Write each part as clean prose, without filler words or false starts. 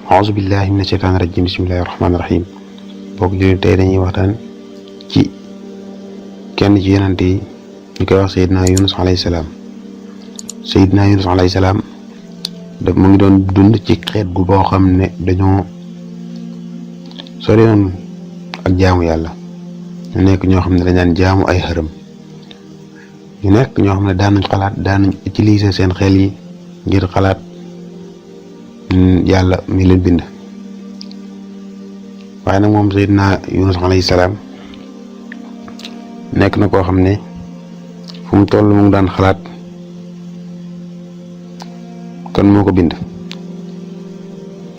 auzu billahi mina shaytaani rajim bismillahi rahmaani rahim bokk jullit tey dañuy waxtaan ci kenn ci yonent yi ñu koy wax Seydina Yunus alayhi salaam. Seydina Yunus alayhi salaam mu ngi doon dund ci xeet gu boo xam ne dañoo sori woon ak jaamu yàlla. ñu nekk ñoo xam ne dañ daan jaamu ay xërëm. ñu nekk ñoo xam ne daan nañ xalaat daan nañ utiliser seen xel yi ngir xalaat yàlla mi leen bind. waaye nag moom Seydina Yunus alayhi salaam nekk na koo xam ne fu mu toll mu ngi daan xalaat kan moo ko bind.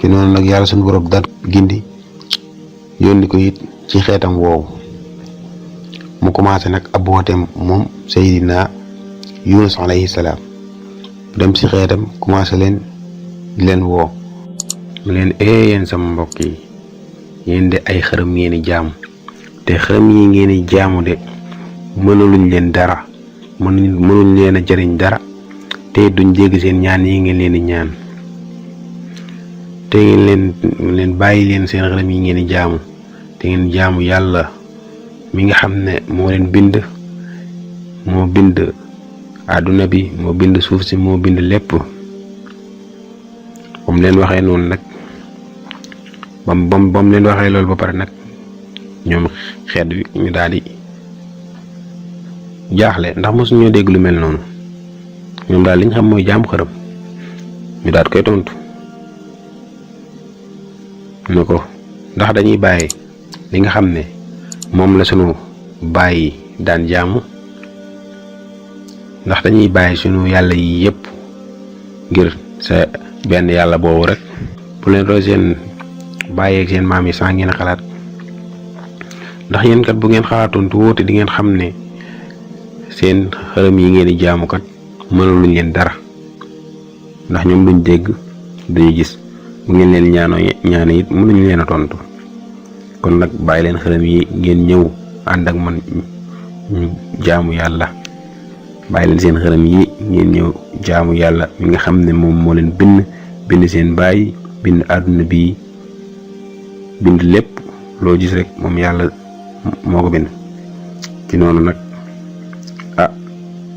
ci noonu nag yàlla suñu borom daal gindi yónni ko it ci xeetam woowu mu commencé nag ab wooteem moom Seydina Yunus alayhi salaam dem ci xeetam commencé leen di leen woo mu leen yéen sama mbokk yi yéen de ay xërëm ngeen di jaamu te xërëm yi ngeen di jaamu de mënuluñ leen dara mënuñ leen a jëriñ dara te duñ dégg seen ñaan yi ngeen leen di ñaan te ngeen leen bàyyi leen seen xërëm yi ngeen di jaamu te ngeen jaamu yàlla mi nga xam ne moo leen bind moo bind àdduna bi moo bind suuf si moo bind lépp. bam leen waxee noonu nag bam leen waxee loolu ba pare nag ñoom xeet wi ñu daal di jaaxle ndax mosuñoo dégg lu mel noonu. ñoom daal liñ xam mooy jaam xërëm ñu daal koy tontu ne ko ndax dañuy bàyyi li nga xam ne moom la sunu bàyyi daan jaamu ndax dañuy bàyyi sunu yàlla yi yépp ngir sa benn yàlla boobu rek bu leen roy seen bàyyi ak seen maam yi saa ngeen xalaat ndax yéen kat bu ngeen xalaatoon tu wóote di ngeen xam ne seen xërëm yi ngeen di jaamu kat mënuluñ leen dara ndax ñoom duñ dégg duñu gis bu ngeen leen ñaano it mënuñ leen a tontu kon nag bàyyi leen xërëm yi ngeen ñëw ànd ak man ñu jaamu yàlla bàyyi leen seen xërëm yi ngeen ñëw jaamu yàlla mi nga xam ne moom moo leen bind seen baay bind àdduna bi bind lépp loo gis rek moom yàlla moo ko bind. ci noonu nag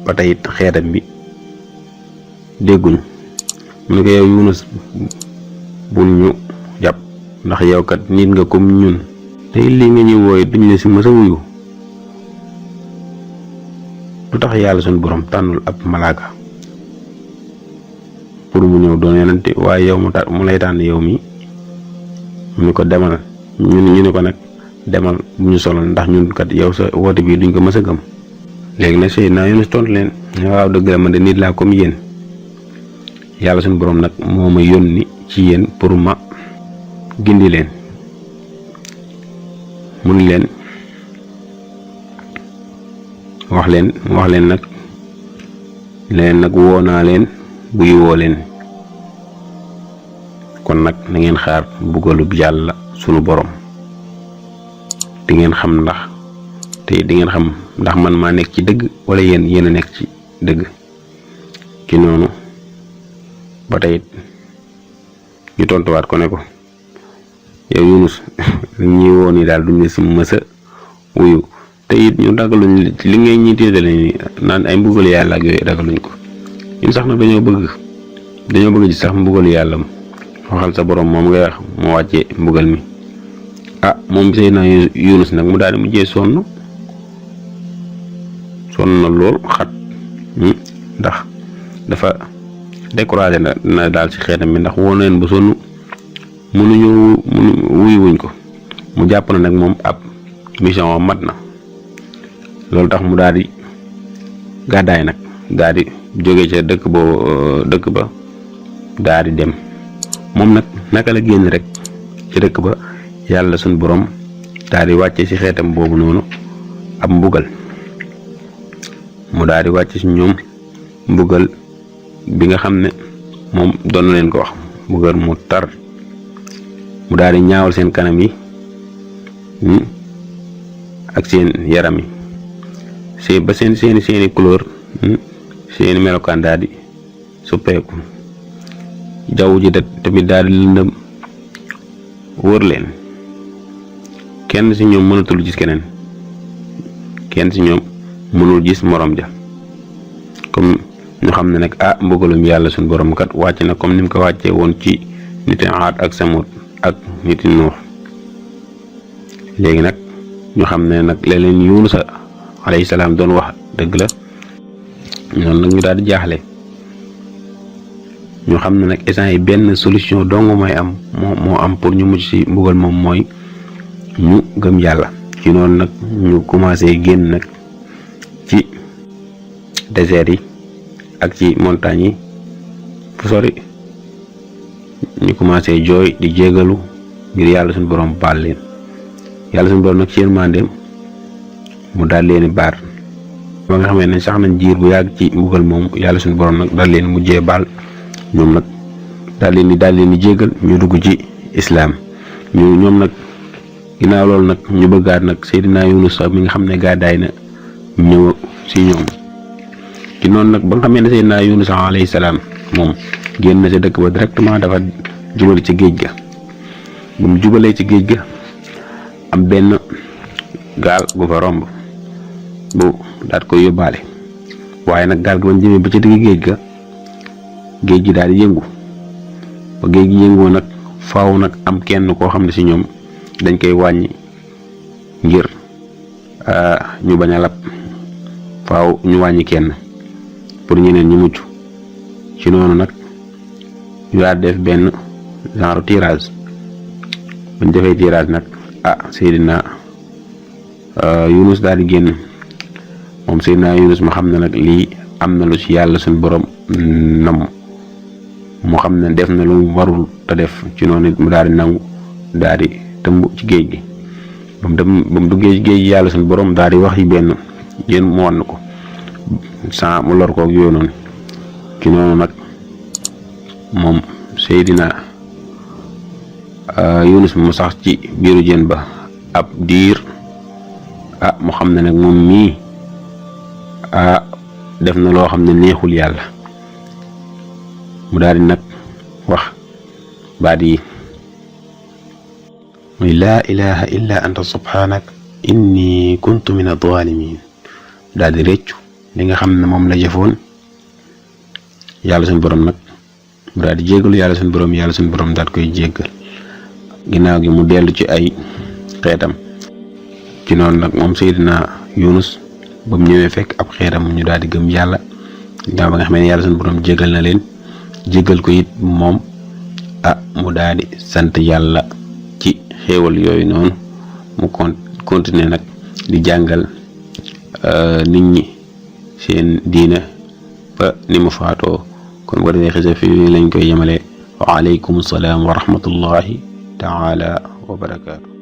ba tey it xeetam bi dégguñ mu ne ko yow Yunus bul ñu jàpp ndax yow kat nit nga comme ñun te lii nga ñuy wooye duñ la si mës a wuyu lu tax yàlla suñu borom tànnul ab malaaka pour mu ñëw doon yonente waaye yow mu lay tànn yow mi mu ne ko demal ñu ne ko nag demal bu ñu solo ndax ñun kat yow sa woote bii duñ ko mës a gëm. léegi nag Seydina Yunus tontu leen ne waaw dëgg la man de nit laa comme yéen yàlla suñu borom nag moo ma yónni ci yéen pour ma gindi leen mun leen wax leen nag leen nag woo naa leen buy woo leen kon nag na ngeen xaar mbugalub yàlla sunu borom di ngeen xam ndax man maa nekk ci dëgg wala yéen a nekk ci dëgg. ci noonu ba tey ñu tontuwaat ko ne ko yow Yunus ñi woon ni daal duñ la si mës a wuyu te it ñu ragaluñ li ngay ñi téetale ni naan ay mbugalu yàlla ak yooyu ragaluñ ko ñun sax nag dañoo bëgg ci sax mbugalu yàlla waxal sa borom moom ngay wax moo wàccee mbugal mi. moom Seydina Yunus nag mu daal di mujjee sonn na lool xat ndax dafa découragé na daal ci xeetam bi ndax woo na leen ba sonn wuyuwuñ ko mu jàpp na nag moom ab mission mat na loolu tax mu daal di gàddaay nag daal di jóge ca dëkk ba daal di dem. moom nag naka la génn rek ci dëkk ba yàlla suñ borom daal di wàcce ci xeetam boobu noonu ab mbugal mu daal di wàcce ci ñoom mbugal bi nga xam ne moom doon na leen ko wax mbugal mu tar mu daal di ñaawal seen kanam yi ak seen yaram yi ba seeni couleur seeni melokaan daal di suppeeku jaww ji tamit daal di lëndëm wër leen kenn ci ñoom mënatul gis keneen kenn ci ñoom mënul gis morom ja comme ñu xam ne nag mbugalum yàlla suñu borom kat wàcc na comme ni mu ko wàccee woon ci niti Aad ak Samud ak niti Nuux léegi nag ñu xam ne nag leen Yunus alayhi salaam doon wax dëgg la noonu nag ñu daal di jaaxle ñu xam ne nag instant yi benn solution dong mooy am moo am pour ñu mucc ci mbugal moom mooy ñu gëm yàlla ci noonu nag ñu commencé génn nag ci désert yi ak ci montagne yi fu sori ñu commencé jooy di jégalu ngir yàlla suñu borom baal leen yàlla suñu borom nag ci yërmandeem mu daal leen baar ba nga xamee ne sax nañ jiir bu yàgg ci mbugal moom yàlla suñu borom nag daal leen mujjee baal ñoom nag daal leen di jégal ñu dugg ci islaam ñoom nag ginnaaw loolu nag ñu bëggaat nag Seydina Yunus mi nga xam ne gàddaay na ñëw ci ñoom ci noonu nag ba nga xamee ne Seydina Yunus alayhi salaam moom génn na ci dëkk ba directement dafa jubali ci géej ga bu mu jubalee ci géej ga am benn gaal gu fa romb bu daat koy yóbbaale waaye nag gaal gi bañ jëmee ba ci digg géej ga géej gi daal di yëngu ba géej gi yëngoo nag faaw nag am kenn koo xam ne ci ñoom dañ koy wàññi ngir ñu bañ a lab faaw ñu wàññi kenn pour ñeneen ñu mucc ci noonu nag ñu daal def benn genre tirage buñ defee tirage nag Seydina Yunus daal di génn moom Seydina Yunus ma xam ne nag lii am na lu ci yàlla suñu borom nam mu xam ne def na lu mu warul te def ci noonu it mu daal di nangu daal di tëmb ci géej gi ba mu duggee ci géej gi yàlla suñu borom daal di wax yi benn yéen mu wan ko sans mu lor koog yooyu noonu ci noonu nag moom Seydina Yunus mu sax ci biiru jën ba ab diir mu xam ne nag moom mii def na loo xam ne neexul yàlla mu daal di nag wax baat yi muy laa ilaha illa anta subhanak inni kuntu min adh-dhalimin daal di réccu li nga xam ne moom la jëfoon yàlla suñu borom nag mu daal di jéggalu yàlla suñu borom daal koy jéggal ginnaaw gi mu dellu ci ay xeetam ci noonu nag moom Seydina Yunus ba mu ñëwee fekk ab xeetam ñu daal di gëm yàlla ginnaaw ba nga xam ne yàlla suñu borom jéggal na leen jéggal ko it moom mu daal di sant yàlla ci xéewal yooyu noonu mu continuer nag di jàngal nit ñi seen diina ba ni mu faatoo kon war defee xisa fi lañ koy yemale wa aleykum salaam wa rahmatullahi taala wa barakaatu